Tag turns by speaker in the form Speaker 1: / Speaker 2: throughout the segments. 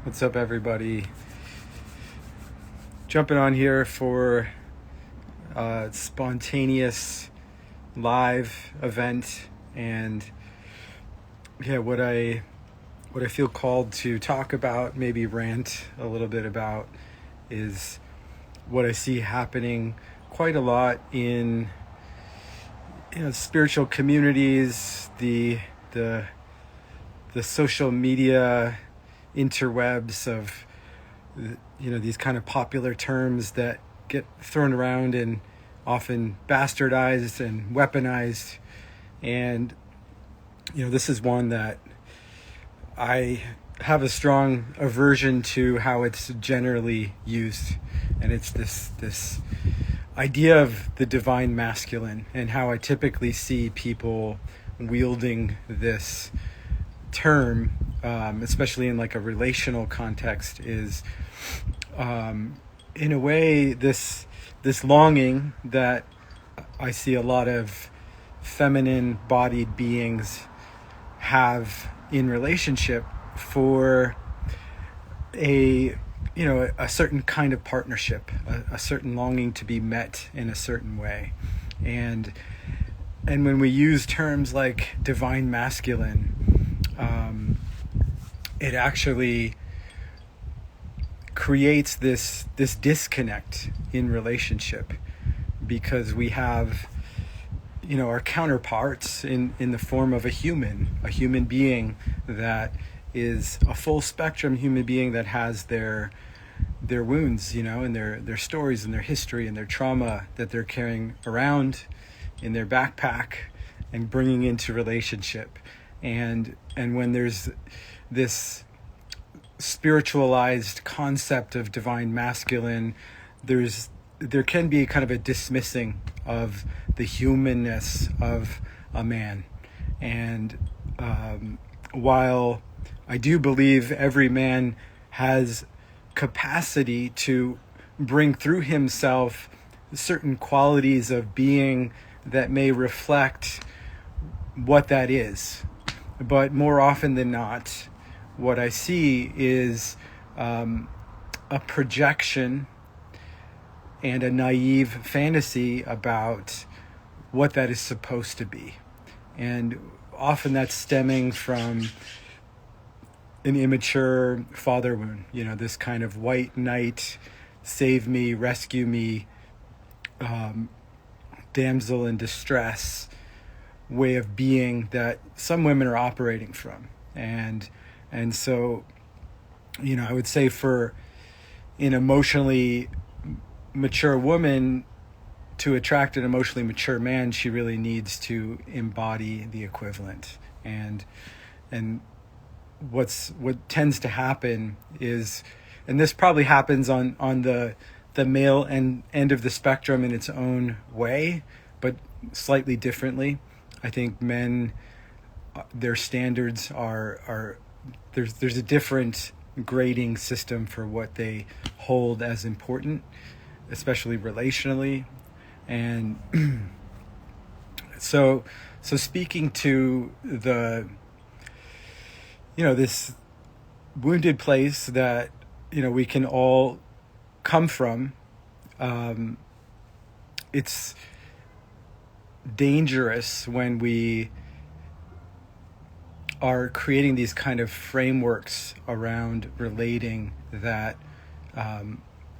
Speaker 1: What's up, everybody? Jumping on here for a spontaneous live event, and what I feel called to talk about, maybe rant a little bit about, is what I see happening quite a lot in spiritual communities, the social media interwebs of these kind of popular terms that get thrown around and often bastardized and weaponized. And this is one that I have a strong aversion to how it's generally used, and it's this idea of the divine masculine, and how I typically see people wielding this term, especially in like a relational context, is in a way this longing that I see a lot of feminine bodied beings have in relationship for a certain kind of partnership, a certain longing to be met in a certain way. And when we use terms like divine masculine, it actually creates this disconnect in relationship, because we have our counterparts in the form of a human being that is a full spectrum human being that has their wounds, and their stories and their history and their trauma that they're carrying around in their backpack and bringing into relationship. And when there's this spiritualized concept of divine masculine, there can be kind of a dismissing of the humanness of a man. And while I do believe every man has capacity to bring through himself certain qualities of being that may reflect what that is, but more often than not, what I see is a projection and a naive fantasy about what that is supposed to be. And often that's stemming from an immature father wound, this kind of white knight, save me, rescue me, damsel in distress way of being that some women are operating from. And so, I would say for an emotionally mature woman to attract an emotionally mature man, she really needs to embody the equivalent. And what tends to happen is, and this probably happens on the male end of the spectrum in its own way, but slightly differently. I think men, their standards are there's a different grading system for what they hold as important, especially relationally. And so speaking to the this wounded place that we can all come from, it's dangerous when we are creating these kind of frameworks around relating that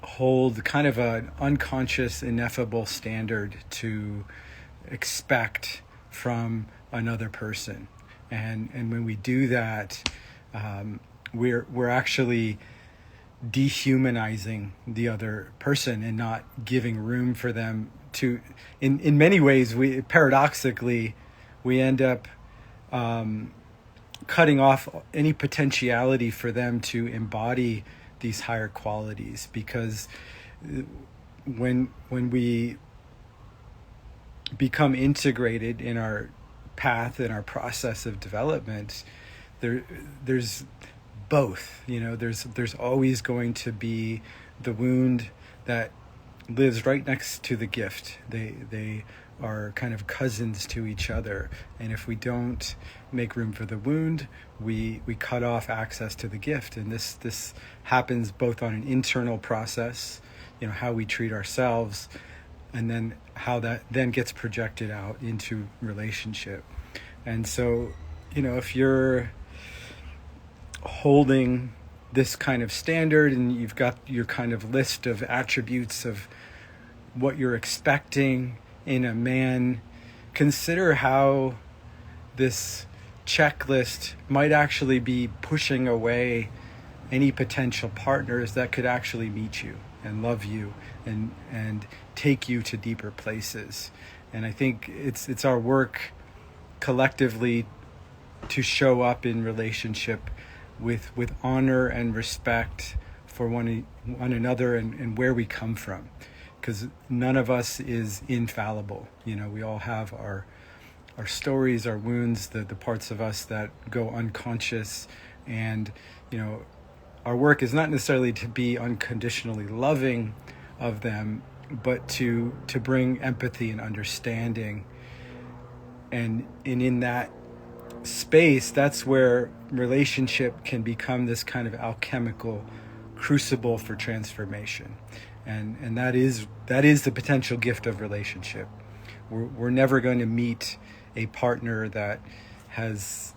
Speaker 1: hold kind of an unconscious, ineffable standard to expect from another person. And when we do that, we're actually dehumanizing the other person and not giving room for them to, in many ways, paradoxically we end up cutting off any potentiality for them to embody these higher qualities. Because when we become integrated in our path and our process of development, there's both. There's always going to be the wound that lives right next to the gift. They are kind of cousins to each other. And if we don't make room for the wound, we cut off access to the gift. And this happens both on an internal process, how we treat ourselves, and then how that then gets projected out into relationship. And so, if you're holding this kind of standard and you've got your kind of list of attributes of what you're expecting in a man, consider how this checklist might actually be pushing away any potential partners that could actually meet you and love you and take you to deeper places. And I think it's our work collectively to show up in relationship with honor and respect for one another and where we come from, because none of us is infallible. We all have our stories, our wounds, the parts of us that go unconscious, and our work is not necessarily to be unconditionally loving of them, but to bring empathy and understanding. And in that space, that's where relationship can become this kind of alchemical crucible for transformation. And that is the potential gift of relationship. We're never going to meet a partner that has,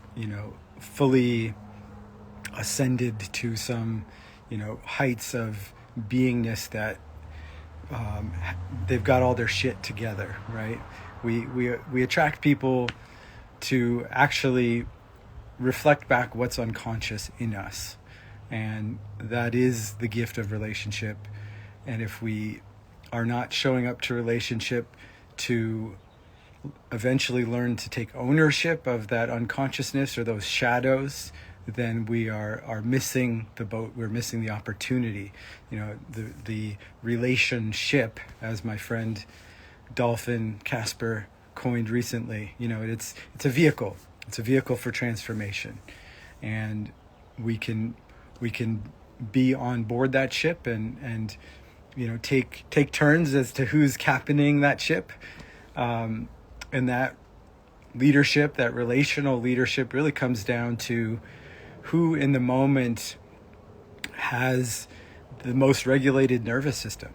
Speaker 1: fully ascended to some, heights of beingness that they've got all their shit together, right? We attract people to actually reflect back what's unconscious in us. And that is the gift of relationship. And if we are not showing up to relationship to eventually learn to take ownership of that unconsciousness or those shadows, then we are missing the boat. We're missing the opportunity. The relationship, as my friend Dolphin Casper coined recently, it's a vehicle. It's a vehicle for transformation, and we can be on board that ship and take turns as to who's captaining that ship, and that leadership, that relational leadership, really comes down to who in the moment has the most regulated nervous system.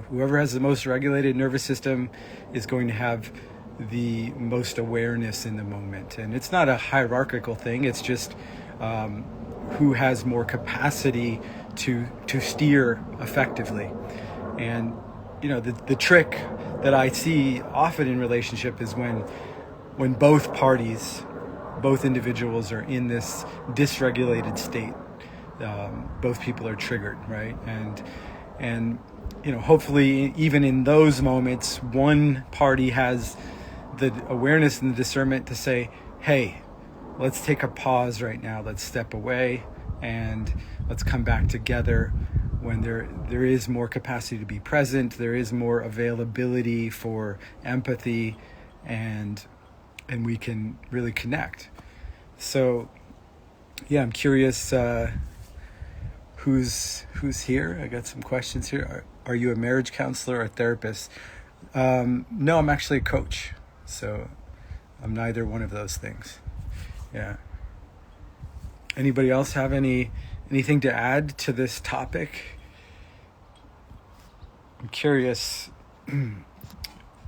Speaker 1: Whoever has the most regulated nervous system is going to have the most awareness in the moment. And it's not a hierarchical thing. It's just who has more capacity to steer effectively. And the trick that I see often in relationship is when both parties, both individuals, are in this dysregulated state. Both people are triggered, right? And hopefully even in those moments, one party has the awareness and the discernment to say, hey, let's take a pause right now. Let's step away and let's come back together when there is more capacity to be present. There is more availability for empathy, and we can really connect. So yeah, I'm curious who's here. I got some questions here. Are you a marriage counselor or a therapist? No, I'm actually a coach. So I'm neither one of those things. Yeah. Anybody else have anything to add to this topic? I'm curious,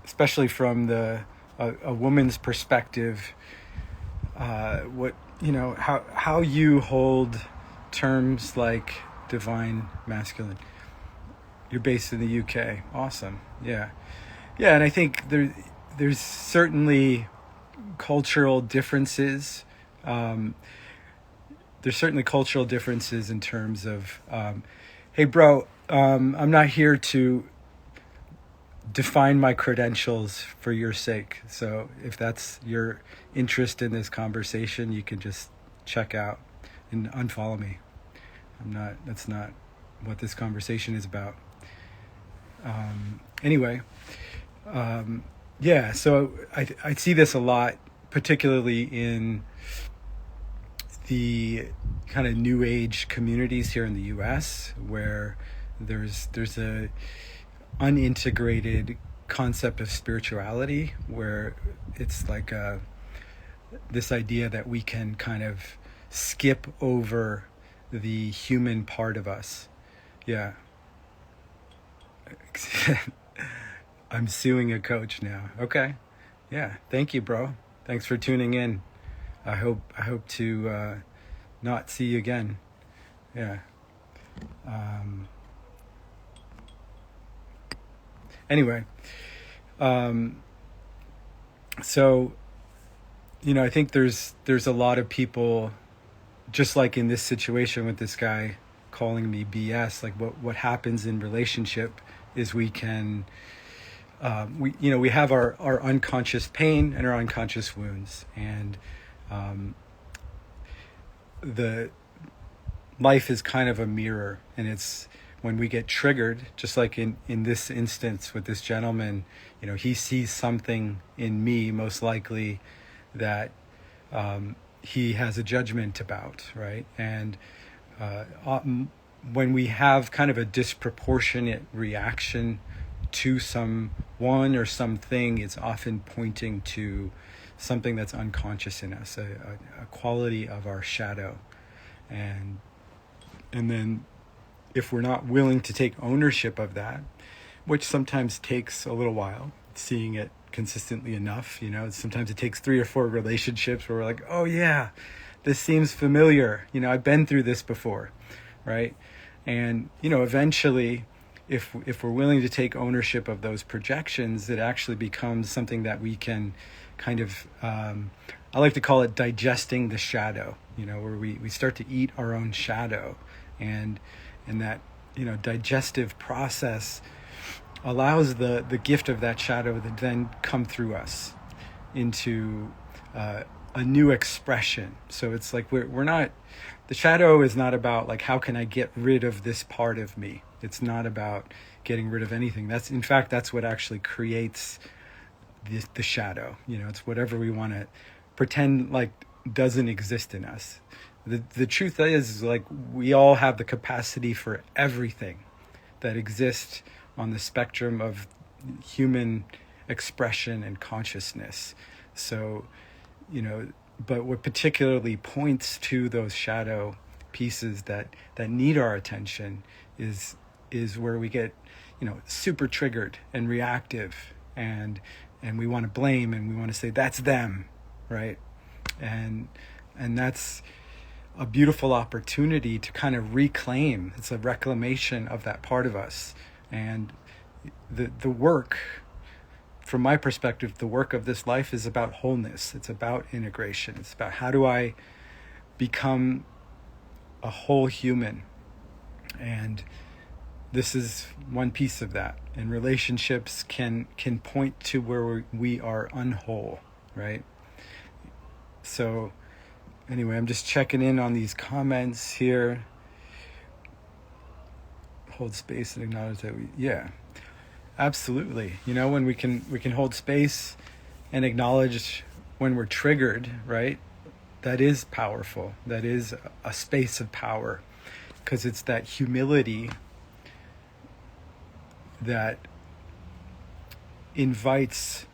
Speaker 1: especially from a woman's perspective, how you hold terms like divine masculine. You're based in the UK. Awesome. Yeah. And I think there's certainly cultural differences. There's certainly cultural differences in terms of, hey, bro, I'm not here to define my credentials for your sake. So if that's your interest in this conversation, you can just check out and unfollow me. That's not what this conversation is about. Anyway, so I see this a lot, particularly in the kind of new age communities here in the US, where there's a unintegrated concept of spirituality, where it's like this idea that we can kind of skip over the human part of us. Yeah. I'm suing a coach now. Okay. Yeah. Thank you, bro. Thanks for tuning in. I hope to not see you again. Yeah. Anyway, so I think there's a lot of people, just like in this situation with this guy calling me BS. Like what happens in relationship is we can we have our unconscious pain and our unconscious wounds, and the life is kind of a mirror, and it's when we get triggered, just like in this instance with this gentleman, he sees something in me, most likely, that he has a judgment about, right? And when we have kind of a disproportionate reaction to someone or something, it's often pointing to something that's unconscious in us, a quality of our shadow. And then if we're not willing to take ownership of that, which sometimes takes a little while, seeing it consistently enough, sometimes it takes 3 or 4 relationships where we're like, oh yeah, this seems familiar. I've been through this before, right? And, eventually, if we're willing to take ownership of those projections, it actually becomes something that we can kind of, I like to call it digesting the shadow, where we start to eat our own shadow. And that, digestive process allows the gift of that shadow to then come through us into a new expression. So it's like we're not, the shadow is not about like, how can I get rid of this part of me? It's not about getting rid of anything. In fact, that's what actually creates the shadow. It's whatever we want to pretend like doesn't exist in us. The truth is, like, we all have the capacity for everything that exists on the spectrum of human expression and consciousness. So, but what particularly points to those shadow pieces that need our attention is where we get, super triggered and reactive, and we want to blame, and we want to say that's them, right? And that's a beautiful opportunity to kind of reclaim. It's a reclamation of that part of us. And the work, from my perspective, the work of this life is about wholeness. It's about integration. It's about, how do I become a whole human? And this is one piece of that. And relationships can point to where we are unwhole, right? So anyway, I'm just checking in on these comments here. Hold space and acknowledge that yeah, absolutely. When we can hold space and acknowledge when we're triggered, right? That is powerful. That is a space of power, because it's that humility that invites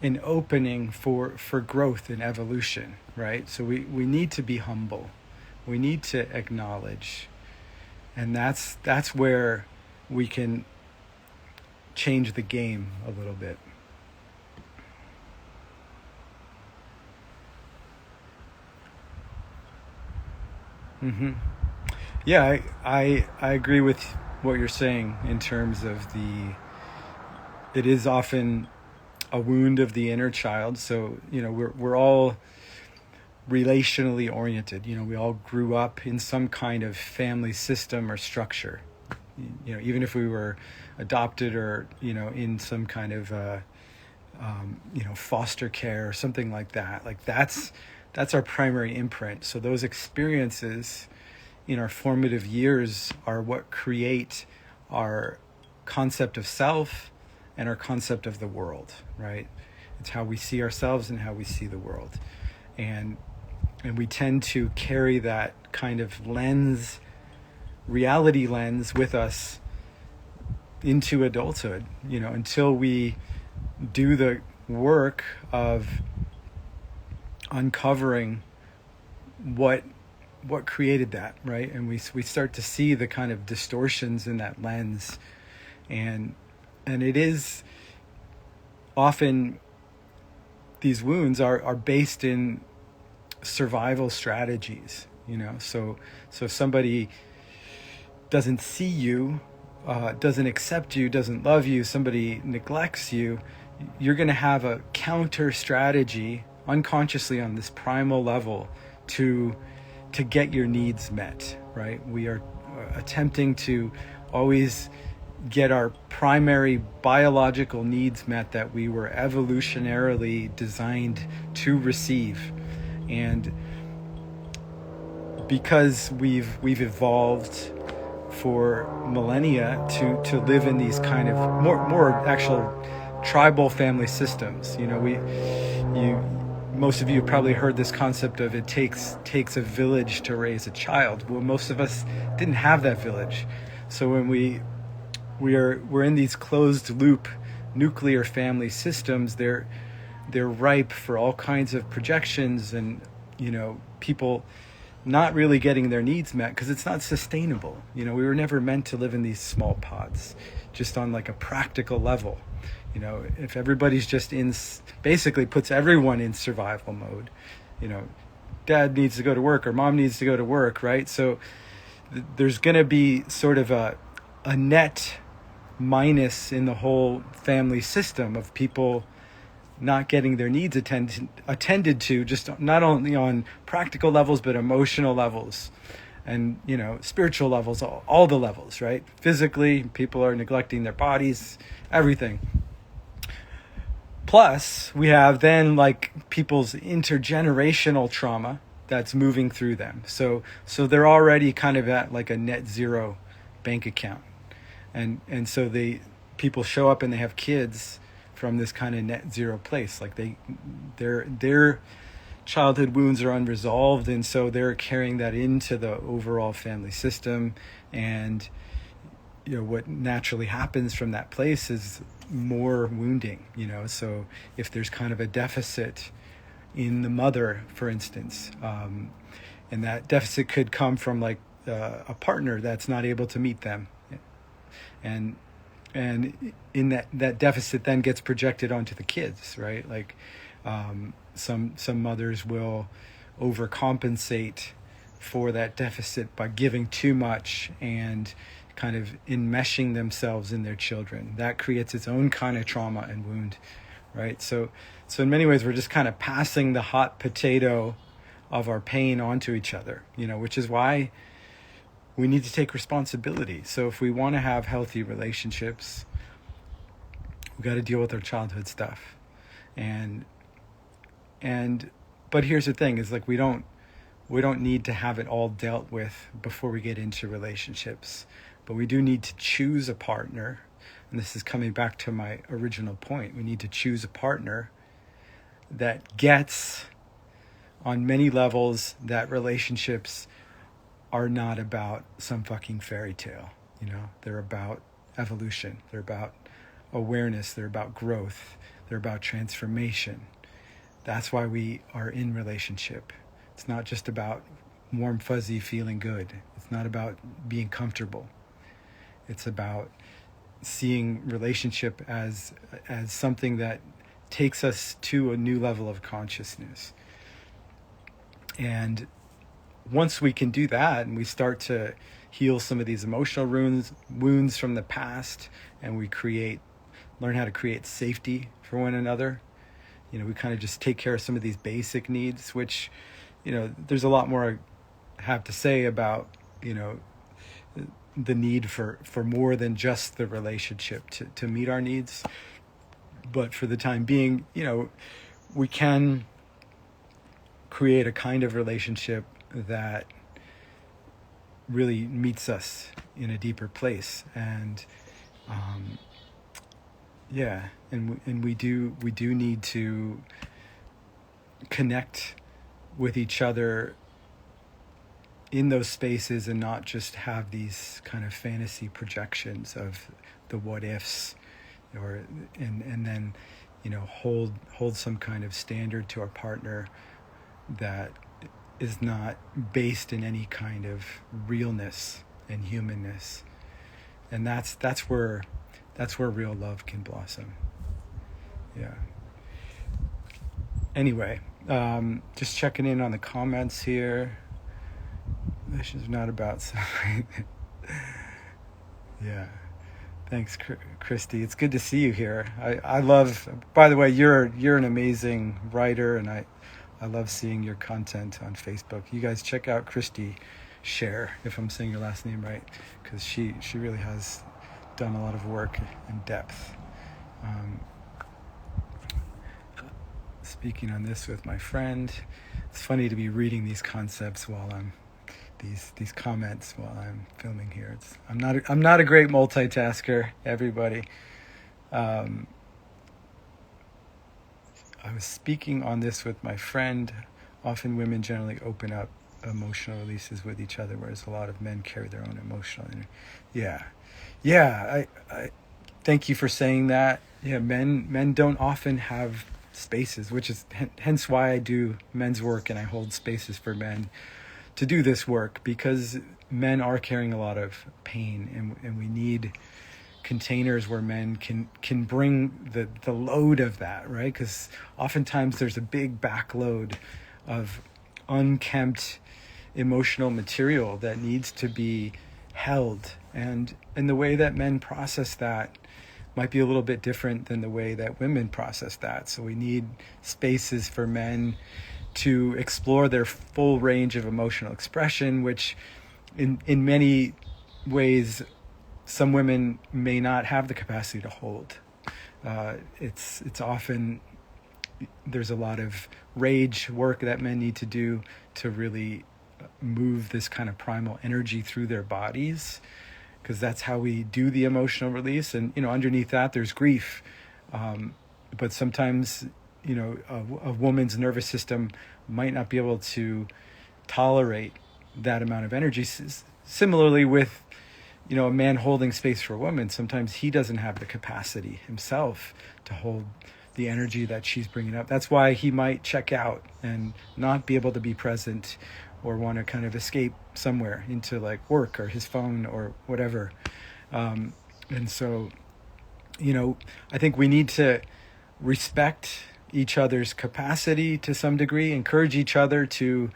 Speaker 1: an opening for growth and evolution, right? So we need to be humble. We need to acknowledge. And that's where we can change the game a little bit. Yeah, I agree with what you're saying in terms of it is often a wound of the inner child. So, we're all relationally oriented. We all grew up in some kind of family system or structure. Even if we were adopted or, in some kind of, foster care or something like that. Like that's our primary imprint. So those experiences in our formative years are what create our concept of self and our concept of the world, right? It's how we see ourselves and how we see the world. And we tend to carry that kind of lens, reality lens, with us into adulthood, until we do the work of uncovering what created that, right? And we start to see the kind of distortions in that lens, and it is often, these wounds are based in survival strategies, so if somebody doesn't see you, doesn't accept you, doesn't love you, somebody neglects you, you're going to have a counter strategy unconsciously on this primal level to get your needs met, right? We are attempting to always get our primary biological needs met that we were evolutionarily designed to receive. And because we've evolved for millennia to live in these kind of more actual tribal family systems, most of you have probably heard this concept of it takes a village to raise a child. Well, most of us didn't have that village. So when we're in these closed loop nuclear family systems, they're ripe for all kinds of projections and people not really getting their needs met because it's not sustainable. We were never meant to live in these small pods, just on like a practical level. If everybody's just basically puts everyone in survival mode, dad needs to go to work or mom needs to go to work, right? So there's going to be sort of a net minus in the whole family system of people not getting their needs attended to, just not only on practical levels, but emotional levels and, spiritual levels, all the levels, right? Physically, people are neglecting their bodies, everything. Plus, we have then like people's intergenerational trauma that's moving through them. So they're already kind of at like a net zero bank account. And so people show up and they have kids from this kind of net zero place. Like their childhood wounds are unresolved, and so they're carrying that into the overall family system. And what naturally happens from that place is more wounding, so if there's kind of a deficit in the mother, for instance, and that deficit could come from like a partner that's not able to meet them, and in that deficit then gets projected onto the kids, right? Like some mothers will overcompensate for that deficit by giving too much and kind of enmeshing themselves in their children. That creates its own kind of trauma and wound, right? So in many ways, we're just kind of passing the hot potato of our pain onto each other, which is why we need to take responsibility. So if we want to have healthy relationships, we got to deal with our childhood stuff. But here's the thing, is like we don't need to have it all dealt with before we get into relationships. But we do need to choose a partner. And this is coming back to my original point. We need to choose a partner that gets, on many levels, that relationships are not about some fucking fairy tale. They're about evolution. They're about awareness. They're about growth. They're about transformation. That's why we are in relationship. It's not just about warm, fuzzy, feeling good. It's not about being comfortable. It's about seeing relationship as something that takes us to a new level of consciousness. And once we can do that and we start to heal some of these emotional wounds from the past, and we learn how to create safety for one another, we kind of just take care of some of these basic needs, which, there's a lot more I have to say about, the need for more than just the relationship to meet our needs. But for the time being, we can create a kind of relationship that really meets us in a deeper place. And and we do need to connect with each other in those spaces and not just have these kind of fantasy projections of the what ifs, or and then hold some kind of standard to our partner that is not based in any kind of realness and humanness. And that's where real love can blossom. Yeah. Anyway, just checking in on the comments here. This is not about suffering. Yeah. Thanks, Christy. It's good to see you here. I love, by the way, you're an amazing writer, and I love seeing your content on Facebook. You guys check out Christy Share, if I'm saying your last name right, because she really has done a lot of work in depth. Speaking on this with my friend, it's funny to be reading these concepts while I'm these comments while I'm filming here. I'm not a great multitasker, everybody. I was speaking on this with my friend. Often women generally open up emotional releases with each other, whereas a lot of men carry their own emotional energy. Yeah. I thank you for saying that. Yeah, men don't often have spaces, which is hence why I do men's work and I hold spaces for men to do this work, because men are carrying a lot of pain, and we need containers where men can bring the load of that, right? Because oftentimes there's a big backload of unkempt emotional material that needs to be held, and the way that men process that might be a little bit different than the way that women process that. So we need spaces for men to explore their full range of emotional expression, which in many ways some women may not have the capacity to hold. It's often, there's a lot of rage work that men need to do to really move this kind of primal energy through their bodies, because that's how we do the emotional release. And underneath that there's grief, but sometimes a woman's nervous system might not be able to tolerate that amount of energy. Similarly with a man holding space for a woman, sometimes he doesn't have the capacity himself to hold the energy that she's bringing up. That's why he might check out and not be able to be present, or want to kind of escape somewhere into like work or his phone or whatever. And so I think we need to respect each other's capacity to some degree, encourage each other to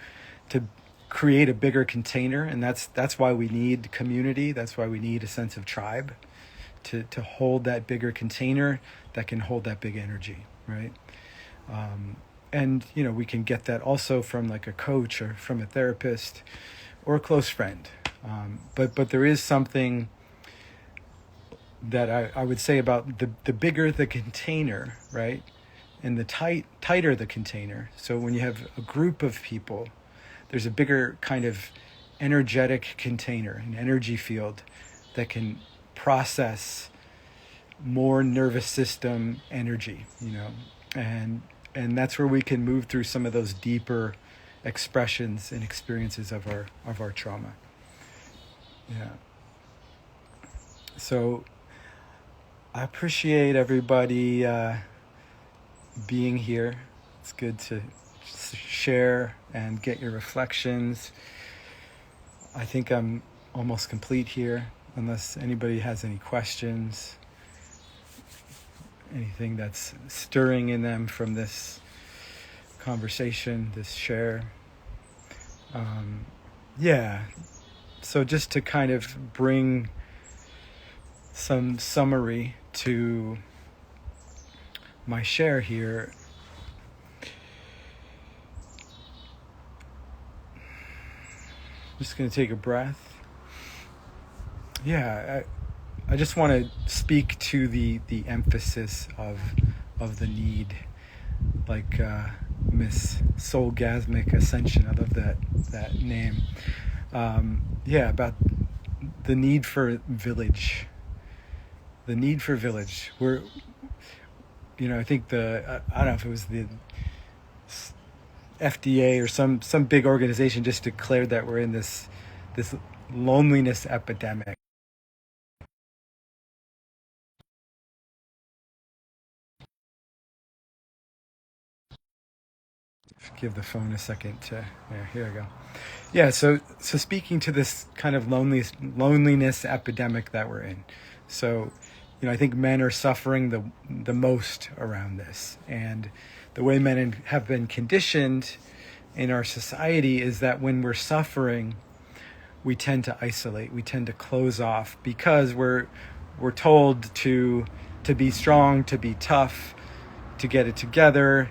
Speaker 1: create a bigger container. And that's why we need community. That's why we need a sense of tribe to hold that bigger container that can hold that big energy, right? And we can get that also from like a coach or from a therapist or a close friend. But there is something that I would say about the bigger the container, right? And the tighter the container. So when you have a group of people, there's a bigger kind of energetic container, an energy field that can process more nervous system energy, and that's where we can move through some of those deeper expressions and experiences of our trauma. Yeah. So I appreciate everybody being here. It's good to share and get your reflections. I think I'm almost complete here, unless anybody has any questions, anything that's stirring in them from this conversation, this share. So just to kind of bring some summary to my share here. Just going to take a breath. I just want to speak to the emphasis of the need, like Miss Soulgasmic Ascension. I love that name. About the need for village. The need for village. I think I don't know if it was FDA or some big organization just declared that we're in this loneliness epidemic. Give the phone a second to, yeah, here I go. Yeah, so speaking to this kind of loneliness epidemic that we're in. So, I think men are suffering the most around this. And the way men have been conditioned in our society is that when we're suffering, we tend to isolate, we tend to close off because we're told to be strong, to be tough, to get it together,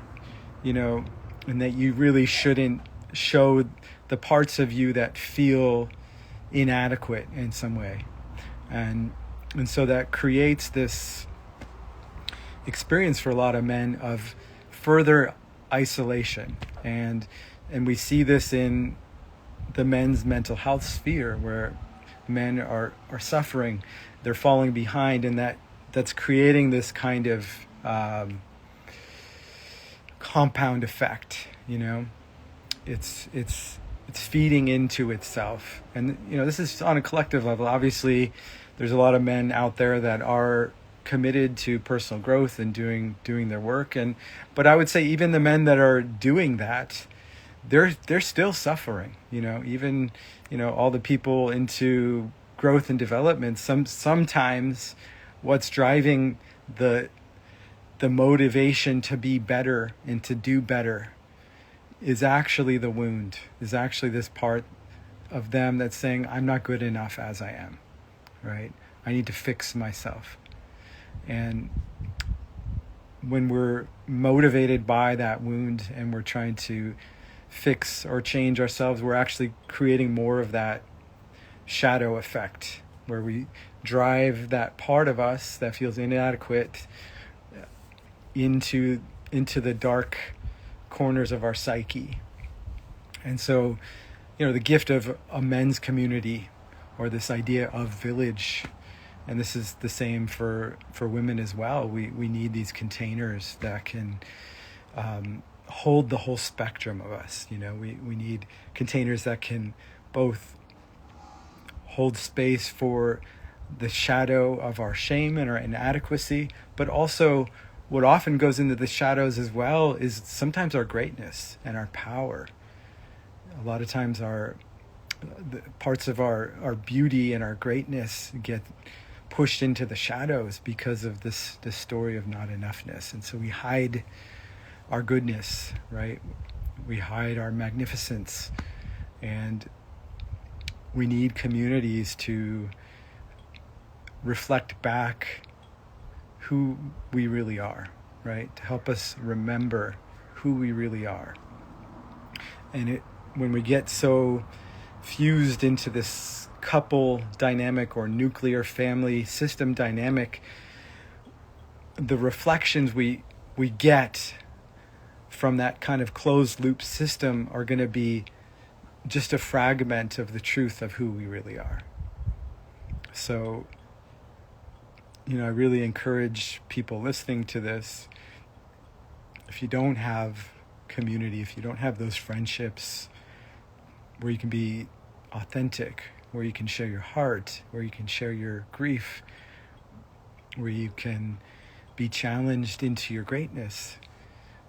Speaker 1: and that you really shouldn't show the parts of you that feel inadequate in some way. And so that creates this experience for a lot of men of further isolation. And we see this in the men's mental health sphere, where men are suffering, they're falling behind, and that's creating this kind of compound effect. It's feeding into itself. And this is on a collective level. Obviously there's a lot of men out there that are committed to personal growth and doing their work, but I would say even the men that are doing that, they're still suffering. Even all the people into growth and development, sometimes what's driving the motivation to be better and to do better is actually the wound, is actually this part of them that's saying, I'm not good enough as I am, right? I need to fix myself. And when we're motivated by that wound and we're trying to fix or change ourselves, we're actually creating more of that shadow effect, where we drive that part of us that feels inadequate into the dark corners of our psyche. And so, the gift of a men's community, or this idea of village, and this is the same for women as well. We need these containers that can hold the whole spectrum of us. We need containers that can both hold space for the shadow of our shame and our inadequacy, but also what often goes into the shadows as well is sometimes our greatness and our power. A lot of times the parts of our beauty and our greatness get pushed into the shadows because of this story of not enoughness. And so we hide our goodness, right? We hide our magnificence. And we need communities to reflect back who we really are, right? To help us remember who we really are. And when we get so fused into this couple dynamic or nuclear family system dynamic, the reflections we get from that kind of closed loop system are going to be just a fragment of the truth of who we really are. So, I really encourage people listening to this, if you don't have community, if you don't have those friendships where you can be authentic, where you can share your heart, where you can share your grief, where you can be challenged into your greatness,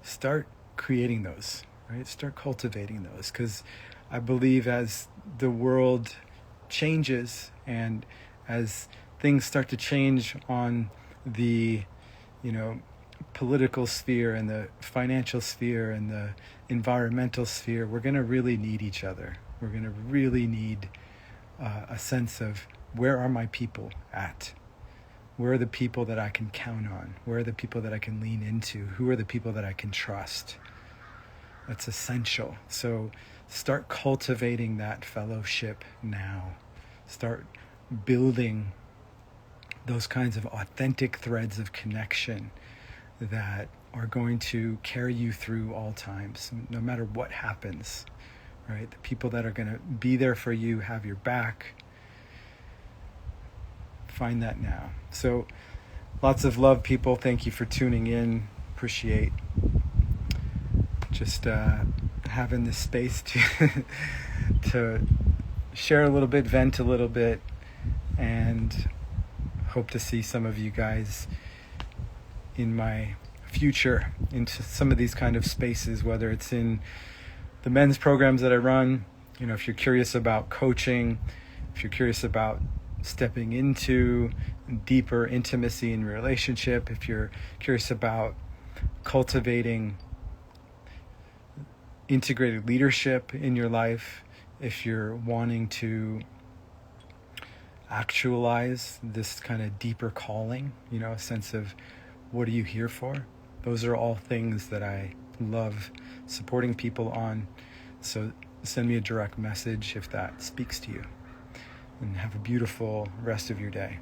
Speaker 1: start creating those, right? Start cultivating those, because I believe as the world changes and as things start to change on the, political sphere and the financial sphere and the environmental sphere, we're going to really need each other. We're going to really need a sense of, where are my people at? Where are the people that I can count on? Where are the people that I can lean into? Who are the people that I can trust? That's essential. So start cultivating that fellowship now. Start building those kinds of authentic threads of connection that are going to carry you through all times, no matter what happens, right? The people that are going to be there for you, have your back. Find that now. So lots of love, people. Thank you for tuning in. Appreciate just having this space to to share a little bit, vent a little bit, and hope to see some of you guys in my future into some of these kind of spaces, whether it's in the men's programs that I run. You know, if you're curious about coaching, if you're curious about stepping into deeper intimacy in your relationship, if you're curious about cultivating integrated leadership in your life, if you're wanting to actualize this kind of deeper calling, you know, a sense of what are you here for? Those are all things that I love supporting people on. So send me a direct message if that speaks to you. And have a beautiful rest of your day.